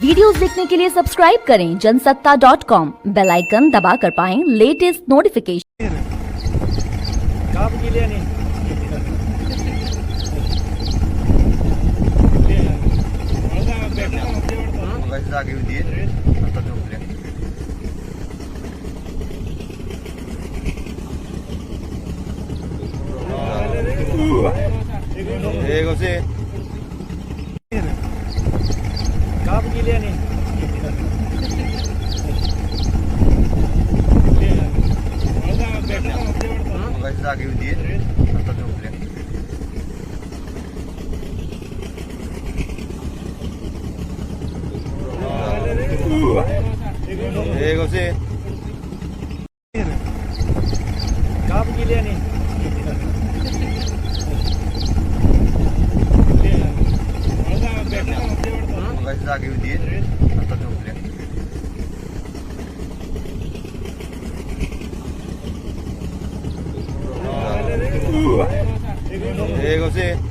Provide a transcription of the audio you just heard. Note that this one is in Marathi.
वीडियोस देखने के लिए सब्सक्राइब करें जनसत्ता.com, बेल आइकन दबाकर पाएं लेटेस्ट नोटिफिकेशन। जागी होती है आता झोपल्या एक असे काप गेली आणि जागी होती है आता झोपल्या एक असे काप गेली आणि जागी होती है आता झोपल्या एक असे